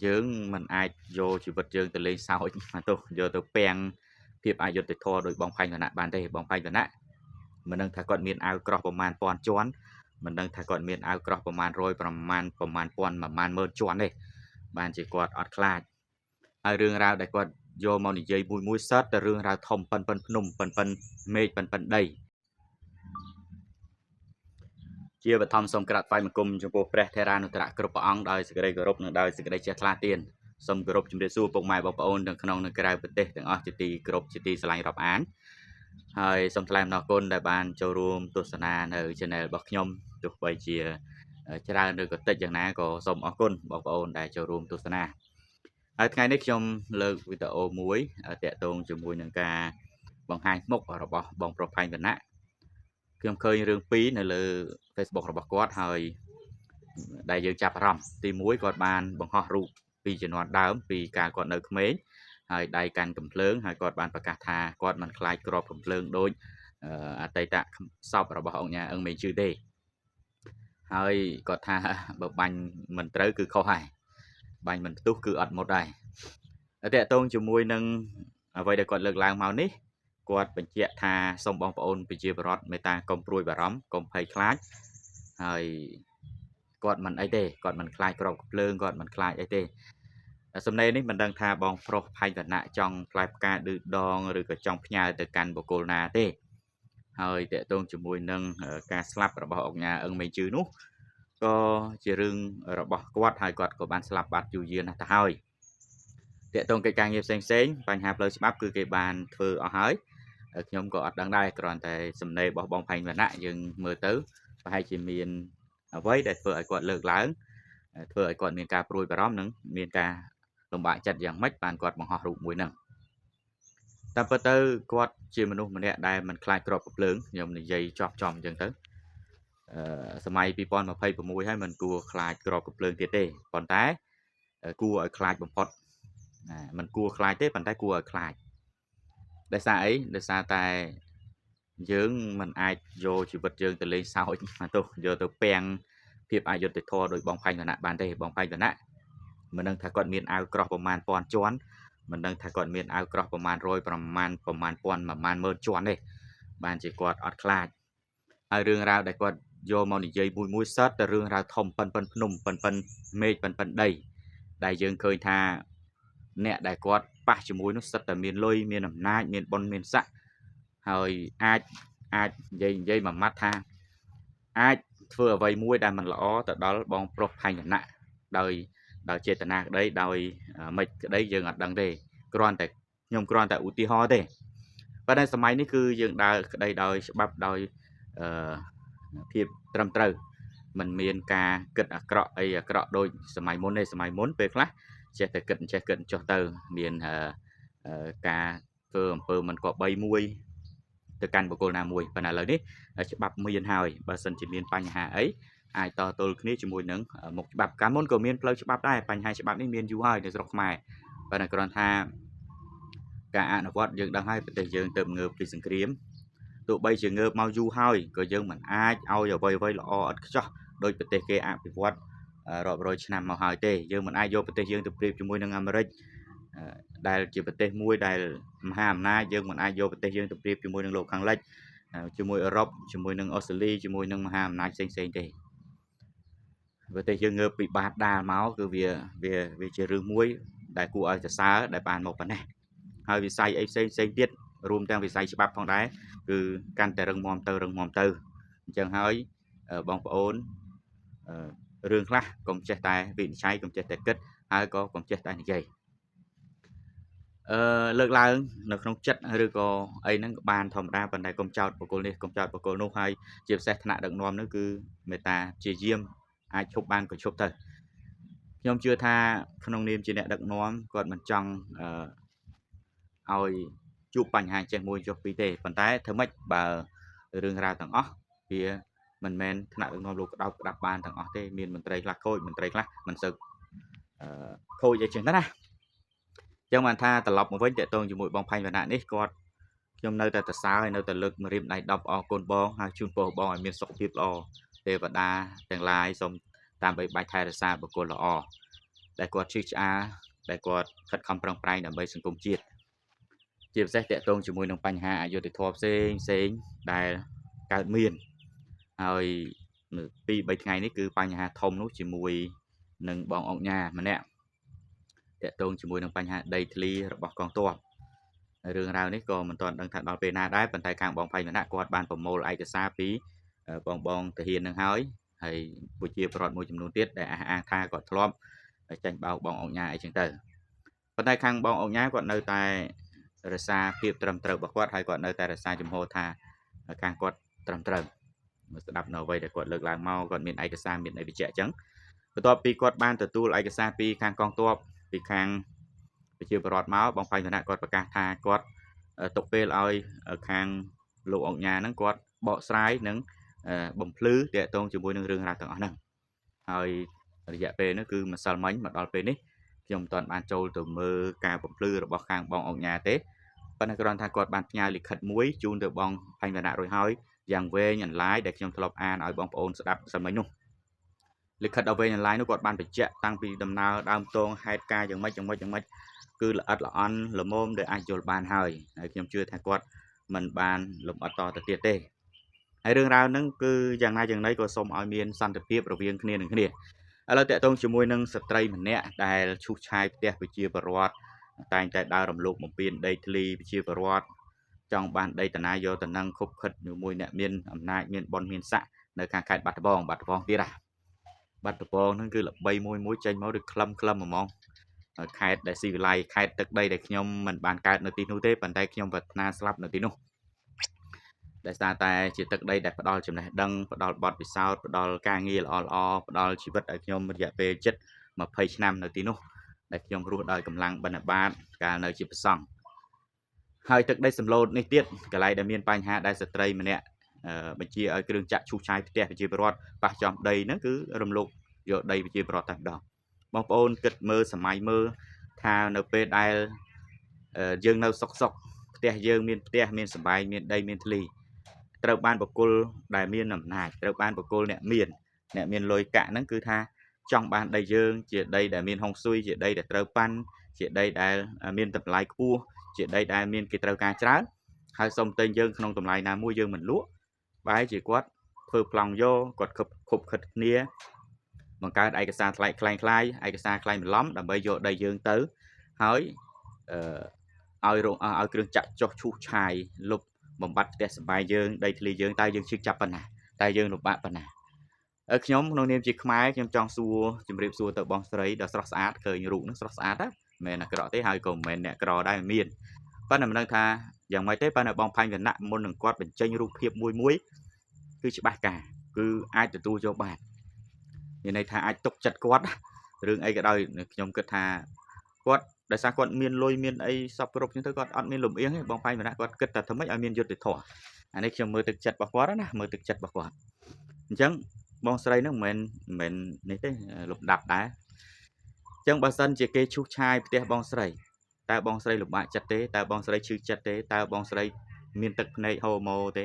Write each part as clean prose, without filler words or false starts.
យើងមិនអាចយកជីវិតយើងទៅលេងសើចទោះយកទៅពាំងភាពអយុត្តិធម៌ដោយបងផែងវណ្ណៈបានទេបងផែងវណ្ណៈមិនដឹងថាគាត់មានអាវក្រោះប្រមាណពាន់ជាន់មិនដឹងថាគាត់មានអាវក្រោះប្រមាណ100ប្រមាណពាន់ប្រមាណម៉ឺនជាន់ទេបានជាគាត់អត់ខ្លាចហើយរឿងរ៉ាវដែលគាត់យកមកនិយាយមួយសិតតែរឿងរ៉ាវធំប៉ុនភ្នំប៉ុនមេឃប៉ុនដីជាបឋមសូមក្រាបថ្វាយបង្គំចំពោះព្រះថេរានុត្រៈគ្រប់ព្រះអង្គដោយសេចក្តីគោរពនិងដោយសេចក្តីជ្រះថ្លាទានសូមគោរពជំរាបសួរពុកម៉ែបងប្អូនទាំងក្នុងនិងក្រៅប្រទេសទាំងអស់ជាទីគោរពជាទីស្រឡាញ់រាប់អានហើយសូមថ្លែងអំណរគុណដែលបានចូលរួមទស្សនានៅ Channel របស់ខ្ញុំទោះបីជាច្រើនឬក៏តិចយ៉ាងណាក៏សូមអរគុណបងប្អូនដែលចូលរួមទស្សនាហើយថ្ងៃនេះខ្ញុំលើកវីដេអូមួយតាក់ទងជាមួយនឹងការបង្ហាញមុខរបស់បងប្រុសផែងវណ្ណៈខ្ញុំឃើញរឿងពីរនៅលើ Facebook របស់គាត់ហើយដែលយើងចាប់អារម្មណ៍ទី1គាត់បានបង្ហោះរូបពីជំនាន់ដើមពីការគាត់នៅក្មេងហើយដៃកាន់កំភ្លើងហើយគាត់បានប្រកាសថាគាត់មិនខ្លាចក្របកំភ្លើងដូចអតីតសពរបស់អង្គញាអឹងមេជឺទេហើយគាត់ថាបើបាញ់មិនត្រូវគឺខុសហើយបាញ់មិនផ្ទុះគឺអត់មុតដែរតាក់ទងជាមួយនឹងអ្វីដែលគាត់លើកឡើងមកនេះគាត់បញ្ជាក់ថាសូមបងប្អូនប្រជាពលរដ្ឋមេត្តាកុំព្រួយបារម្ភកុំភ័យខ្លាចហើយគាត់មិនអីទេគាត់មិនខ្លាចក្របកំភ្លើងគាត់មិនខ្លាចអីទេសំណេរនេះមិនដឹងថាបងប្រុសផែងវណ្ណៈចង់ផ្លែផ្កាឌឺដងឬក៏ចង់ផ្ញើទៅកាន់បុគ្គលណាទេហើយតាក់ទងជាមួយនឹងការស្លាប់របស់អង្គញាអឹងមេជឺនោះក៏ជារឿងរបស់គាត់ហើយគាត់ក៏បានស្លាប់បាត់យូរយារណាស់ទៅហើយតាក់ទងកិច្ចការងារផ្សេងបញ្ហាផ្លូវច្បាប់គឺគេបានធ្វើអស់ហើយខ្ញុំក៏អត់ដឹងដែរគ្រាន់តែសំណេររបស់បងផែងវណ្ណៈយើងមើលទៅប្រហែលជាមានអ្វីដែលធ្វើឲ្យគាត់លើកឡើងធ្វើឲ្យគាត់មានការព្រួយបារម្ភនិងមានការលំបាកចិត្តយ៉ាងម៉េចបានគាត់បង្ហោះរូបមួយហ្នឹងតែពិតទៅគាត់ជាមនុស្សម្នាក់ដែលមិនខ្លាចក្របកំភ្លើងខ្ញុំនិយាយជាប់ចំអញ្ចឹងទៅសម័យ2026ហើយមិនគួរខ្លាចក្របកំភ្លើងទៀតទេប៉ុន្តែគួរឲ្យខ្លាចបំផុតមិនគួរខ្លាចទេប៉ុន្តែគួរឲ្យខ្លាចដោយសារអីដោយសារតែយើងមិនអាចយកជីវិតយើងទៅលេងសើចទោះយកទៅពាំងភាពអយុត្តិធម៌ដោយបងផែងវណ្ណៈបានទេបងផែងវណ្ណៈមិនដឹងថាគាត់មានអាវក្រោះប្រមាណពាន់ជាន់មិនដឹងថាគាត់មានអាវក្រោះប្រមាណ100ប្រមាណពាន់ប្រមាណម៉ឺនជាន់ទេបានជាគាត់អត់ខ្លាចហើយរឿងរ៉ាវដែលគាត់យកមកនិយាយមួយសិតតែរឿងរ៉ាវធំប៉ុនភ្នំប៉ុនមេឃប៉ុនដីដែលយើងឃើញថាអ្នកដែលគាត់ប៉ះជាមួយនោះសិតតែមានលុយមានអំណាចមានបុណ្យមានស័ក្តិហើយអាចនិយាយមួយម៉ាត់ថាអាចធ្វើអ្វីមួយដែលមិនល្អទៅដល់បងប្រុសផែងវណ្ណៈដោយចេតនាក្តីដោយមិនក្តីយើងអត់ដឹងទេខ្ញុំគ្រាន់តែឧទាហរណ៍ទេប៉ុន្តែសម័យនេះគឺយើងដើរក្តីដោយច្បាប់ដោយភាពត្រឹមត្រូវមិនមានការគិតអាក្រក់អីអាក្រក់ដូចសម័យមុនទេសម័យមុនពេលខ្លះចេះតែគិតចេះគិតចុះទៅមានការធ្វើអំពើមិនគប្បីមួយទៅកាន់បុគ្គលណាមួយប៉ុន្តែឥឡូវនេះច្បាប់មានហើយបើសិនជាមានបញ្ហាអីអាចតទល់គ្នាជាមួយនឹងមុខច្បាប់កាលមុនក៏មានផ្លូវច្បាប់ដែរបញ្ហាច្បាប់នេះមានយូរហើយនៅស្រុកខ្មែរប៉ុន្តែគ្រាន់ថាការអនុវត្តយើងដឹងហើយប្រទេសយើងទៅងើបពីសង្គ្រាមទោះបីជាងើបមកយូរហើយក៏យើងមិនអាចឲ្យអ្វីល្អឥតខ្ចោះដោយប្រទេសគេអភិវឌ្ឍរាប់រយឆ្នាំមកហើយទេយើងមិនអាចយកប្រទេសយើងទៅប្រៀបជាមួយនឹងអាមេរិកដែលជាប្រទេសមួយដែលមហាអំណាចយើងមិនអាចយកប្រទេសយើងទៅប្រៀបជាមួយនឹងលោកខាងលិចជាមួយអឺរ៉ុបជាមួយនឹងអូស្ត្រាលីជាមួយនឹងមហាអំណាចផ្សេងទេប្រទេសយើងងើបពីបាតដាលមកគឺវាជារឿងមួយដែលគួរឲ្យសរសើរដែលបានមកប៉ុណ្ណេះហើយវិស័យអីផ្សេងទៀតរួមទាំងវិស័យច្បាប់ផងដែរគឺកាន់តែរឹងមាំទៅអញ្ចឹងហើយបងប្អូនរឿងខ្លះកុំចេះតែវិនិច្ឆ័យកុំចេះតែគិតហើយក៏កុំចេះតែនិយាយលើកឡើងនៅក្នុងចិត្តឬក៏អីហ្នឹងក៏បានធម្មតាប៉ុន្តែកុំចោទបុគ្គលនេះកុំចោទបុគ្គលនោះហើយជាពិសេសថ្នាក់ដឹកនាំនោះគឺមេត្តាជាយាមអាចឈប់បានក៏ឈប់ទៅខ្ញុំជឿថាក្នុងនាមជាអ្នកដឹកនាំគាត់មិនចង់ឲ្យជួបបញ្ហាចេះមួយចុះពីរទេប៉ុន្តែធ្វើម៉េចបើរឿងរ៉ាវទាំងអស់វាមិនមែនថ្នាក់ដឹកនាំលោកក្តោបក្តាប់បានទាំងអស់ទេមានមន្ត្រីខ្លះខូចមន្ត្រីខ្លះមិនសូវខូចអីចឹងណាចឹងបានថាត្រឡប់មកវិញតេតងជាមួយបងផែងវណ្ណៈនេះគាត់ខ្ញុំនៅតែសរសើរហើយនៅតែលើកម្រាមដៃ10អរគុណបងហើយជូនពរបងឲ្យមានសុខភាពល្អទេវតាទាំងឡាយសូមតាមបីបាច់ថែរក្សាបុគ្គលល្អ ដែលគាត់ឈឺឆ្អាលដែលគាត់ខិតខំប្រឹងប្រែងដើម្បីសង្គមជាតិជាពិសេសតាក់ទងជាមួយនឹងបញ្ហាអយុត្តិធម៌ផ្សេងដែលកើតមានហើយពី3ថ្ងៃនេះគឺបញ្ហាធំនោះជាមួយនឹងបងអង្គញាម្នាក់តាក់ទងជាមួយនឹងបញ្ហាដីធ្លីរបស់កងទ័ពរឿងរ៉ាវនេះក៏មិនទាន់ដឹងថាដល់ពេលណាដែរប៉ុន្តែខាងបងផៃម្នាក់គាត់បានប្រមូលឯកសារពីបងទាហាននឹងហើយប្រជាពលរដ្ឋមួយចំនួនទៀតដែលអះអាងថាគាត់ធ្លាប់ចាញ់បោកបងអង្គញាអីចឹងទៅប៉ុន្តែខាងបងអង្គញាគាត់នៅតែរក្សាភាពត្រឹមត្រូវរបស់គាត់ហើយគាត់នៅតែរក្សាជំហរថាខាងគាត់ត្រឹមត្រូវមកស្ដាប់នៅអ្វីដែលគាត់លើកឡើងមកគាត់មានឯកសារមានអីបញ្ជាក់អញ្ចឹងបន្ទាប់ពីគាត់បានទទួលឯកសារពីខាងកងទ័ពពីខាងប្រជាពលរដ្ឋមកបងផៃវណ្ណៈគាត់ប្រកាសថាគាត់ទុកពេលឲ្យខាងលោកអង្គញាហ្នឹងគាត់បកស្រាយនិងបំភ្លឺតាក់ទងជាមួយនឹងរឿងរ៉ាវទាំងអស់ហ្នឹងហើយរយៈពេលនោះគឺម្សិលមិញមកដល់ពេលនេះខ្ញុំមិនទាន់បានចូលទៅមើលការបំភ្លឺរបស់ខាងបងអង្គញាទេប៉ុន្តែគ្រាន់ថាគាត់បានផ្ញើលិខិតមួយជូនទៅបងផៃវណ្ណៈរួចហើយយ៉ាងវែងអន្លាយដែលខ្ញុំធ្លាប់អានឲ្យបងប្អូនស្ដាប់សិនមិញនោះលិខិតដល់វែងអន្លាយនោះគាត់បានបញ្ជាក់តាំងពីដំណើរដើមតងហេតុការយ៉ាងម៉េចគឺល្អិតល្អន់ល្មមដែលអាចយល់បានហើយខ្ញុំជឿថាគាត់មិនបានលំអិតតទៅទៀតទេហើយរឿងរ៉ាវហ្នឹងគឺយ៉ាងណាយ៉ាងណីក៏សូមឲ្យមានសន្តិភាពរវាងគ្នានឹងគ្នាឥឡូវតាក់ទងជាមួយនឹងស្ត្រីម្នាក់ដែលឈូសឆាយផ្ទះប្រជាពលរដ្ឋតែងតែដើររំលោភបំពានដីធ្លីប្រជាពលរដ្ឋចង់បានដីតាណាយកទៅនឹងខុបខិតជាមួយអ្នកមានអំណាចមានបុណ្យមានស័ក្តិនៅខាងខេត្តបាត់ដំបងទៀតបាត់ដំបងហ្នឹងគឺល្បីមួយចេញមកដូចក្លឹមហ្មងខេត្តដែលស៊ីវិល័យខេត្តទឹកដីដែលខ្ញុំមិនបានកើតនៅទីនោះទេប៉ុន្តែខ្ញុំប្រាថ្នាស្លាប់នៅទីនោះដែលសារតែជាទឹកដីដែលផ្ដល់ចំណេះដឹងផ្ដល់បទពិសោធន៍ផ្ដល់ការងារល្អផ្ដល់ជីវិតឲ្យខ្ញុំរយៈពេលជិត20ឆ្នាំនៅទីនោះដែលខ្ញុំរស់ដោយកម្លាំងបណ្ឌបាតកាលនៅជាព្រះសង្ឃហើយទឹកដីសម្លូតនេះទៀតកន្លែងដែលមានបញ្ហាដែលស្ត្រីម្នាក់បញ្ជាឲ្យគ្រឿងចាក់ឈូសឆាយផ្ទះប្រជាពលរដ្ឋប៉ះចំដីហ្នឹងគឺរំលោភយកដីប្រជាពលរដ្ឋតែម្ដងបងប្អូនគិតមើលសម័យមើលថានៅពេលដែលយើងនៅសុកផ្ទះយើងមានផ្ទះមានសបាយមានដីមានធ្លីត្រូវបានបុគ្គលដែលមានអំណាចត្រូវបានបុគ្គលអ្នកមានលុយកាក់ហ្នឹងគឺថាចង់បានដីយើងជាដីដែលមានហុងស៊ុយជាដីដែលត្រូវប៉ាន់ជាដីដែលមានតម្លៃខ្ពស់ជាដីដែលមានគេត្រូវការច្រើនហើយសុំទិញយើងក្នុងតម្លៃណាមួយយើងមិនលក់បែរជាគាត់ធ្វើប្លង់យកគាត់ខុបខិតគ្នាបង្កើតឯកសារថ្លែងคล้ายឯកសារคล้ายបន្លំដើម្បីយកដីយើងទៅហើយឲ្យគ្រឿងចាក់ចុះឈូសឆាយលុបបំបត្តិផ្ទះសម្បែងយើងដីធ្លីយើងតែយើងឈឺចាប់ប៉ុណ្ណាតែយើងលំបាកប៉ុណ្ណាខ្ញុំក្នុងនាមជាខ្មែរខ្ញុំចង់សួរជម្រាបសួរទៅបងស្រីដ៏ស្រស់ស្អាតឃើញរូបនឹងស្រស់ស្អាតណាមិនមែនអាក្រក់ទេហើយក៏មិនមែនអ្នកក្រដែរមានប៉ុន្តែមិនដឹងថាយ៉ាងម៉េចទេប៉ុន្តែបងផាញ់វណ្ណៈមុននឹងគាត់បញ្ចេញរូបភាពមួយគឺច្បាស់ការគឺអាចទទួលយកបានមានន័យថាអាចទុកចិត្តគាត់រឿងអីក៏ដោយខ្ញុំគិតថាគាត់ដោយសារគាត់មានលុយមានអីសពគ្រប់ចឹងទៅគាត់អត់មានលំអៀងទេបងផាញ់វណ្ណៈគាត់គិតតែធ្វើម៉េចឲ្យមានយុត្តិធម៌អានេះខ្ញុំមើលទឹកចិត្តរបស់គាត់ណាមើលទឹកចិត្តរបស់គាត់អញ្ចឹងបងស្រីហ្នឹងមិនមែននេះទេលំដាប់ដែរអញ្ចឹងបើសិនជាគេឈូសឆាយផ្ទះបងស្រីតើបងស្រីលំបាកចិត្តទេតើបងស្រីឈឺចិត្តទេតើបងស្រីមានទឹកភ្នែកហូរម៉ូទេ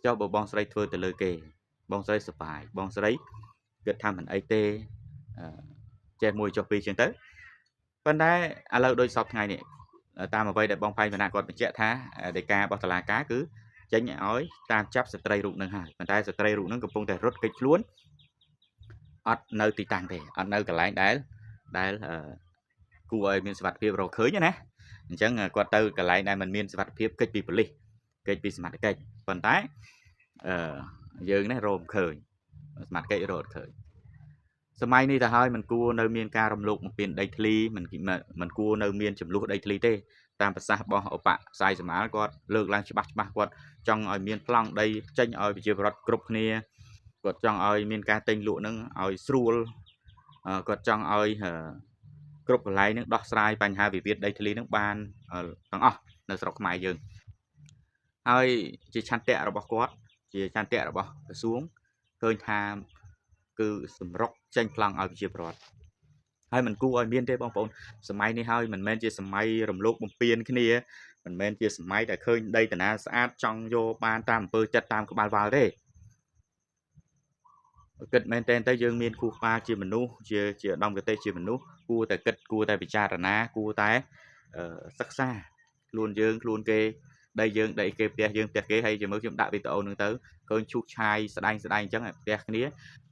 ចុះបើបងស្រីធ្វើទៅលើគេបងស្រីសប្បាយបងស្រីគិតថាមិនអីទេចេះមួយចុះពីរចឹងទៅប៉ុន្តែឥឡូវដូចសពថ្ងៃនេះតាមអ្វីដែលបងផៃវណ្ណៈគាត់បញ្ជាក់ថាដីការបស់តុលាការគឺចេញឲ្យតាមចាប់ស្ត្រីរូបនឹងហើយប៉ុន្តែស្ត្រីរូបនឹងកំពុងតែរត់គេចខ្លួនអត់នៅទីតាំងទេអត់នៅកន្លែងដែលគួរឲ្យមានសុវត្ថិភាពរកឃើញណាអញ្ចឹងគាត់ទៅកន្លែងដែលมันមានសុវត្ថិភាពគេចពីប៉ូលីសគេចពីសមត្ថកិច្ចប៉ុន្តែយើងនេះរកមិនឃើញសមត្ថកិច្ចរកអត់ឃើញសម័យនេះទៅហើយมันគួរនៅមានការរំលោភបំពានដីធ្លីมันគួរនៅមានចំនួនដីធ្លីទេតាមប្រសាសន៍របស់ឧបផ្សាយសមាលគាត់លើកឡើងច្បាស់គាត់ចង់ឲ្យមានប្លង់ដីចេញឲ្យប្រជាពលរដ្ឋគ្រប់គ្នាគាត់ចង់ឲ្យមានការទិញលក់នឹងឲ្យស្រួលគាត់ចង់ឲ្យគ្រប់កន្លែងនឹងដោះស្រាយបញ្ហាវិវាទដីធ្លីនឹងបានទាំងអស់នៅស្រុកខ្មែរយើងហើយជាឆន្ទៈរបស់គាត់ជាឆន្ទៈរបស់ក្រសួងឃើញថាគឺសម្រុកចេញប្លង់ឲ្យប្រជាពលរដ្ឋហើយมันគួរឲ្យមានទេបងប្អូនសម័យនេះហើយមិនមែនជាសម័យរំលោភបំពានគ្នាមិនមែនជាសម័យដែលឃើញដីតាណាស្អាតចង់យកបានតាមអំពើចិត្តតាមក្បាលវ៉ាល់ទេ គិតមែនទែនទៅយើងមានគូក្បាលជាមនុស្សជាឧត្តមកទេសជាមនុស្សគួរតែគិតគួរតែពិចារណាគួរតែសិក្សាខ្លួនយើងខ្លួនគេដីយើងដីគេផ្ទះយើងផ្ទះគេហើយជាមួយខ្ញុំដាក់វីដេអូហ្នឹងទៅឃើញឈូសឆាយស្ដាយអញ្ចឹងផ្ទះគ្នា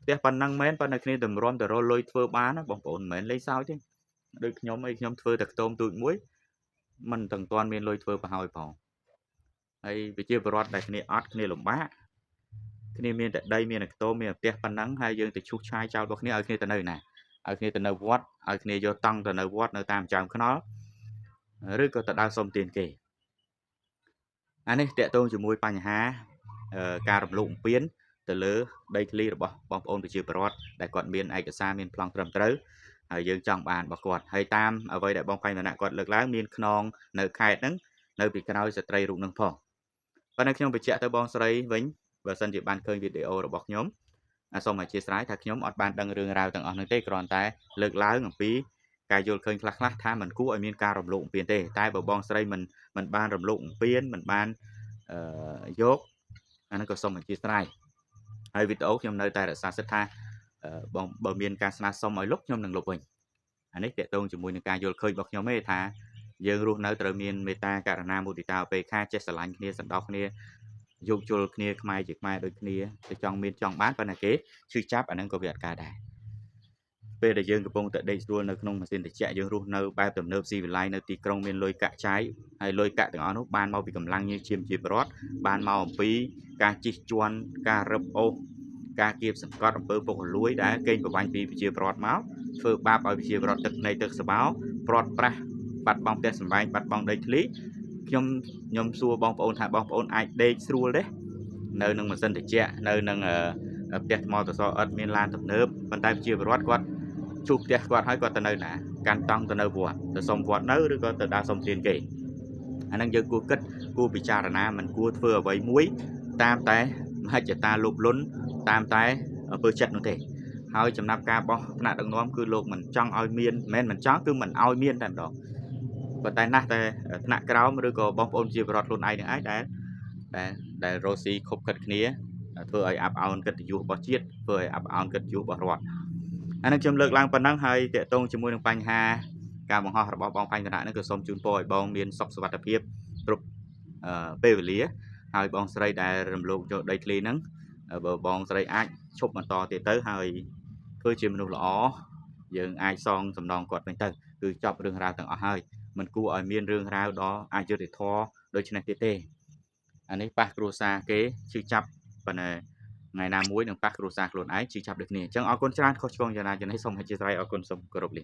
ផ្ទះប៉ុណ្ណឹងមែនប៉ុន្តែគ្នាតម្រាំទៅរកលុយធ្វើបានណាបងប្អូនមិនមែនលេងសើចទេដូចខ្ញុំអីខ្ញុំធ្វើតែខ្ទមទូចមួយមិនទាំងទាន់មានលុយធ្វើប្រហើយផងហើយប្រជាពលរដ្ឋដែលគ្នាអត់គ្នាលំបាកគ្នាមានតែដីមានតែខ្ទមមានតែផ្ទះប៉ុណ្ណឹងហើយយើងទៅឈូសឆាយចោលរបស់គ្នាឲ្យគ្នាទៅនៅណាឲ្យគ្នាទៅនៅវត្តឲ្យគ្នាយកតង់ទៅនៅវត្តនៅតាមចើមខ្នល់ឬក៏ទៅដើរសុំទានគេអានេះតកតងជាមួយបញ្ហាការរំលោភបំពានទៅលើដីធ្លីរបស់បងប្អូនប្រជាពលរដ្ឋដែលគាត់មានឯកសារមានប្លង់ត្រឹមត្រូវហើយយើងចង់បានរបស់គាត់ហើយតាមអ្វីដែលបងផៃមណៈគាត់លើកឡើងមានខ្នងនៅខេត្តហ្នឹងនៅពីក្រោយស្ត្រីរូបហ្នឹងផងប៉ុន្តែខ្ញុំបញ្ជាក់ទៅបងស្រីវិញបើសិនជាបានឃើញវីដេអូរបស់ខ្ញុំសូមអធិស្ឋានថាខ្ញុំអត់បានដឹងរឿងរ៉ាវទាំងអស់ហ្នឹងទេគ្រាន់តែលើកឡើងអំពីការយល់ឃើញខ្លះៗថាมันគួរឲ្យមានការរំលោភបំពានទេតែបើបងស្រីមិនបានរំលោភបំពានមិនបានយកអាហ្នឹងក៏សូមអធិស្ឋានហើយវីដេអូខ្ញុំនៅតែរក្សាសិទ្ធិថាបងបើមានការស្នើសុំឲ្យលុបខ្ញុំនឹងលុបវិញអានេះតកតងជាមួយនឹងការយល់ឃើញរបស់ខ្ញុំទេថាយើងរស់នៅត្រូវមានមេត្តាករុណាមុទិតាឧបេក្ខាចេះស្រឡាញ់គ្នាសន្តោសគ្នាយោគយល់គ្នាខ្មែរជាខ្មែរដូចគ្នាទៅចង់មានចង់បានប៉ុន្តែគេឈឺចាប់អាហ្នឹងក៏វាអត់កើតដែរពេលដែលយើងកំពុងតែដេកស្រួលនៅក្នុងម៉ាស៊ីនត្រជាក់យើងរស់នៅបែបទំនើបស៊ីវិល័យនៅទីក្រុងមានលុយកាក់ចាយហើយលុយកាក់ទាំងអស់នោះបានមកពីកម្លាំងញើសឈាមជាប្រវត្តិបានមកអំពីការជិះជាន់ការរឹបអូសការគៀបសង្កត់អំពើពុករលួយដែលកេងប្រវ័ញ្ចពីប្រជាពលរដ្ឋមកធ្វើបាបឲ្យប្រជាពលរដ្ឋទឹកភ្នែកទឹកស្បោប្រត់ប្រាស់បាត់បង់ផ្ទះសម្បែងបាត់បង់ដីធ្លីខ្ញុំសួរបងប្អូនថាបងប្អូនអាចដេកស្រួលទេនៅនឹងម៉ាស៊ីនត្រជាក់នៅនឹងផ្ទះថ្មសសរឥដ្ឋមានឡានទំនើបប៉ុន្តែប្រជាពលរដ្ឋគាត់ជួបផ្ទះគាត់ហើយគាត់ទៅនៅណាកាន់តង់ទៅនៅវត្តទៅសុំវត្តនៅឬក៏ទៅដើរសុំទានគេអាហ្នឹងយើងគួរគិតគួរពិចារណាមិនគួរធ្វើអ្វីមួយតាមតែមហិច្ឆតាលោភលន់តាមតែអំពើចិត្តនោះទេហើយចំណាប់ការបោះថ្នាក់ដឹកនាំគឺលោកមិនចង់ឲ្យមានមិនចង់គឺមិនឲ្យមានតែម្ដងប៉ុន្តែណាស់តែថ្នាក់ក្រោមឬក៏បងប្អូនជាពលរដ្ឋខ្លួនឯងនឹងឯងដែលរស់ស៊ីខົບខិតគ្នាធ្វើឲ្យអាប់អោនកិត្តិយសរបស់ជាតិធ្វើឲ្យអាប់អោនកិត្តិយសរបស់រដ្ឋអានឹងខ្ញុំលើកឡើងប៉ុណ្ណឹងហើយតកតងជាមួយនឹងបញ្ហាការបង្ហោះរបស់បងផាញ់គណៈនេះក៏សូមជូនពរឲ្យបងមានសុខសុវត្ថិភាពគ្រប់ពេលវេលាហើយបងស្រីដែលរំលោភយកដីធ្លីហ្នឹងបើបងស្រីអាចឈប់បន្តទៀតទៅហើយធ្វើជាមនុស្សល្អយើងអាចសងសំណងគាត់វិញទៅគឺចប់រឿងរ៉ាវទាំងអស់ហើយមិនគួរឲ្យមានរឿងរ៉ាវដ៏អយុត្តិធម៌ដូចនេះទៀតទេអានេះប៉ះគ្រួសារគេឈឺចាប់ប៉ុន្តែថ្ងៃណាមួយនឹងប៉ះគ្រួសារខ្លួនឯងឈឺចាប់ដូចគ្នាអញ្ចឹងអរគុណច្រើនខុសឆ្គងយ៉ាងណាសូមអធិស្ឋានអរគុណសូមគោរពលា